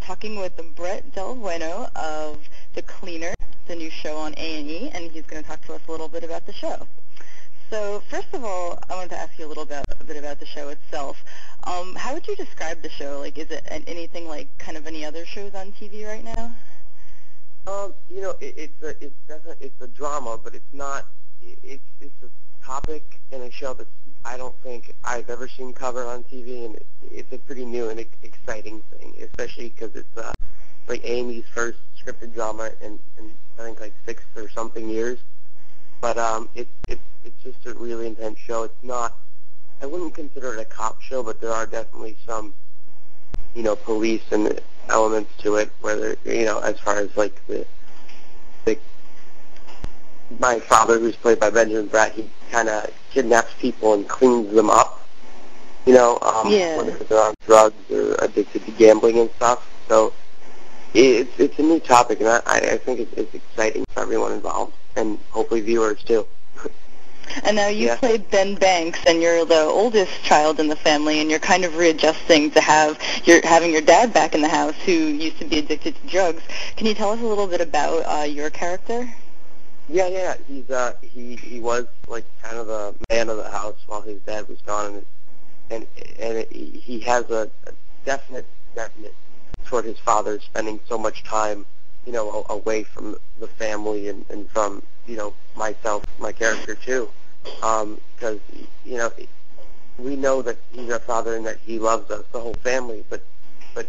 talking with Brett Delbuono of The Cleaner, the new show on A&E, and he's going to talk to us a little bit about the show. So first of all, I wanted to ask you a bit about the show itself. How would you describe the show? Like, is it anything like kind of any other shows on TV right now? It's a drama, but it's not. It's a topic and a show that I don't think I've ever seen covered on TV, and it's a pretty new and exciting thing, especially because it's like A&E's first scripted drama in I think like 6 or something years. But it's just a really intense show. It's not. I wouldn't consider it a cop show, but there are definitely some, police and elements to it, whether, as far as like my father, who's played by Benjamin Bratt, he kind of kidnaps people and cleans them up, whether they're on drugs or addicted to gambling and stuff. So it's a new topic, and I think it's exciting for everyone involved, and hopefully viewers too. And now you played Ben Banks, and you're the oldest child in the family, and you're kind of readjusting to having your dad back in the house, who used to be addicted to drugs. Can you tell us a little bit about your character? Yeah. He was like kind of the man of the house while his dad was gone, and he has a definite toward his father, spending so much time, away from the family and from myself, my character too, because we know that he's our father and that he loves us, the whole family, but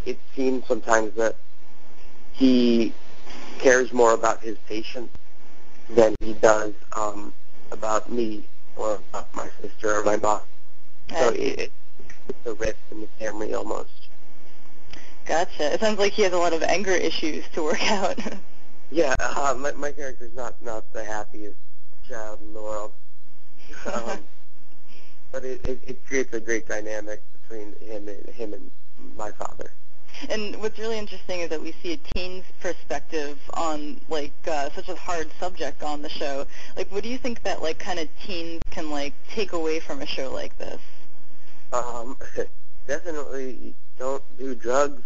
it seems sometimes that he cares more about his patients than he does about me or about my sister or my mom. So it's a rift in the family almost. Gotcha. It sounds like he has a lot of anger issues to work out. Yeah, my character's not the happiest child in the world. But it creates a great dynamic between him and my father. And what's really interesting is that we see a teen's perspective on such a hard subject on the show. Like, what do you think that kind of teens can take away from a show like this? Definitely don't do drugs.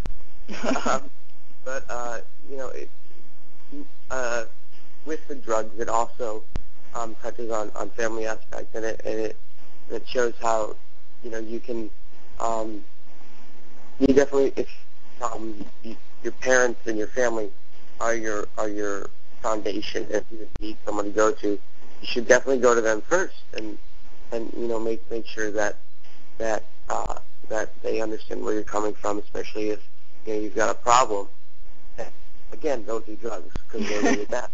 But with the drugs, it also touches on family aspects, and it shows how you can you definitely, if your parents and your family are your foundation, and you need someone to go to, you should definitely go to them first, and make sure that they understand where you're coming from, especially if you've got a problem. And again, don't do drugs, because they're really bad.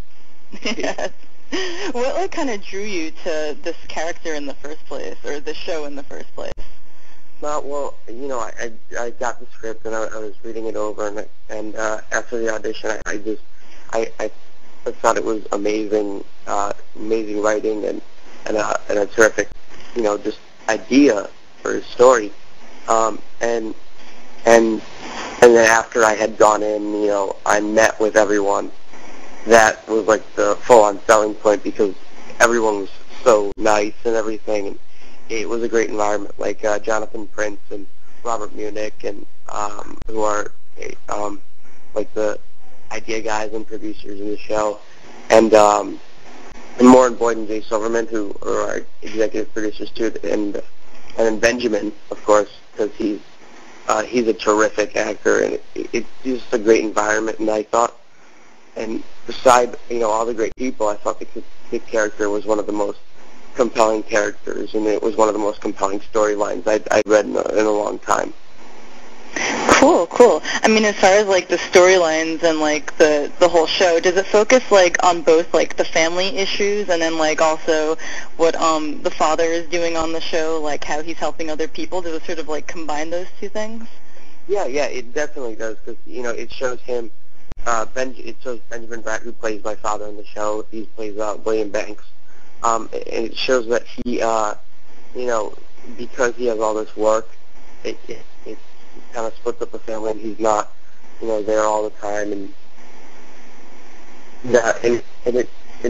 Yes. What kind of drew you to this character in the first place, or the show in the first place? Well, I got the script and I was reading it over, and after the audition, I thought it was amazing writing and a terrific, just idea for a story, and then after I had gone in, I met with everyone. That was like the full-on selling point, because everyone was so nice and everything, and it was a great environment. Like Jonathan Prince and Robert Munich, and who are like the idea guys and producers in the show, and Morin Boyd and Jay Silverman, who are our executive producers too, and then Benjamin, of course, because he's a terrific actor, and it's just a great environment. And I thought, and beside all the great people, I thought the character was one of the most compelling characters, and it was one of the most compelling storylines I'd read in a long time. Cool. I mean, as far as the storylines and the whole show, does it focus on both the family issues and then also what the father is doing on the show, how he's helping other people? Does it sort of combine those two things? Yeah, it definitely does, because it shows him. It shows Benjamin Bratt, who plays my father in the show. He plays William Banks. And it shows that he, because he has all this work, it kind of splits up the family, and he's not, there all the time. And it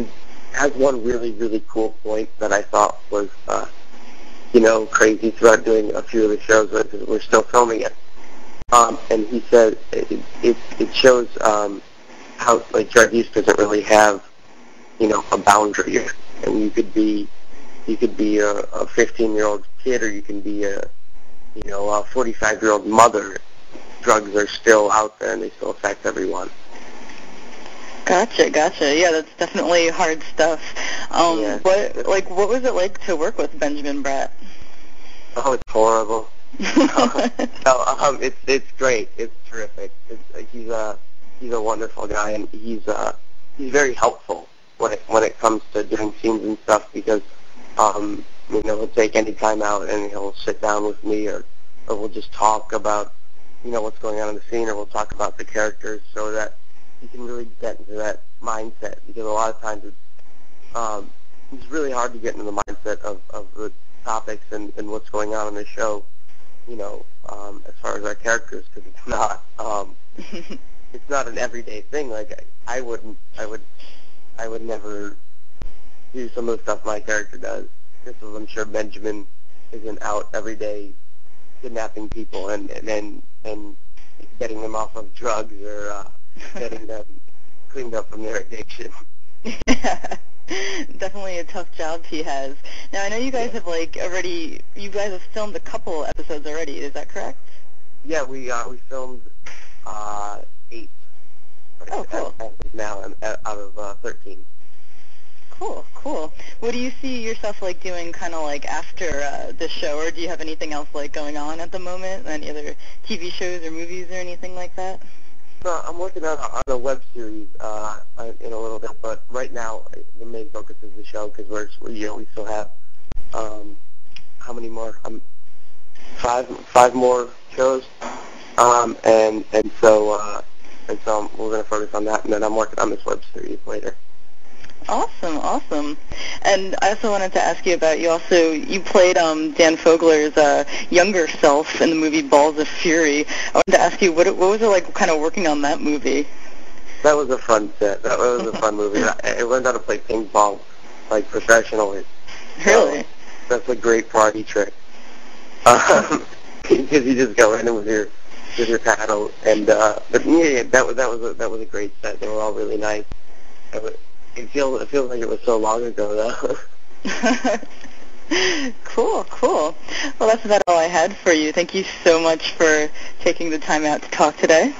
has one really, really cool point that I thought was, crazy throughout doing a few of the shows, because we're still filming it. And he said it shows how like drug use doesn't really have a boundary, and you could be a 15-year-old kid, or you can be a 45-year-old mother. Drugs are still out there, and they still affect everyone. Gotcha. Yeah, that's definitely hard stuff. Yeah. What was it like to work with Benjamin Bratt? Oh, it's horrible. It's great. It's terrific. He's a wonderful guy, and he's very helpful when it comes to doing scenes and stuff, because he'll take any time out and he'll sit down with me, or we'll just talk about what's going on in the scene, or we'll talk about the characters, so that you can really get into that mindset, because a lot of times it's really hard to get into the mindset of the topics and what's going on in the show, as far as our characters, because it's not it's not an everyday thing. Like I would never do some of the stuff my character does, because I'm sure Benjamin isn't out every day kidnapping people and getting them off of drugs, or getting them cleaned up from their addiction. Yeah, definitely a tough job he has. Now, I know you guys have you guys have filmed a couple episodes already, is that correct? Yeah, we filmed 8. Oh, cool. Now out of 13. Cool. What do you see yourself doing kind of after the show, or do you have anything else going on at the moment? Any other TV shows or movies or anything like that? No, I'm working on a web series in a little bit, but right now the main focus is the show, because we still have how many more? 5 more shows, and so we're going to focus on that, and then I'm working on this web series later. Awesome. And I also wanted to ask you about, you played Dan Fogler's younger self in the movie Balls of Fury. I wanted to ask you, what was it like kind of working on that movie? That was a fun set. That was a fun movie. I learned how to play ping pong, professionally. Really? So that's a great party trick. Because you just go in with your paddle, and but yeah, that was a great set. They were all really nice. It feels like it was so long ago, though. Cool. Well, that's about all I had for you. Thank you so much for taking the time out to talk today.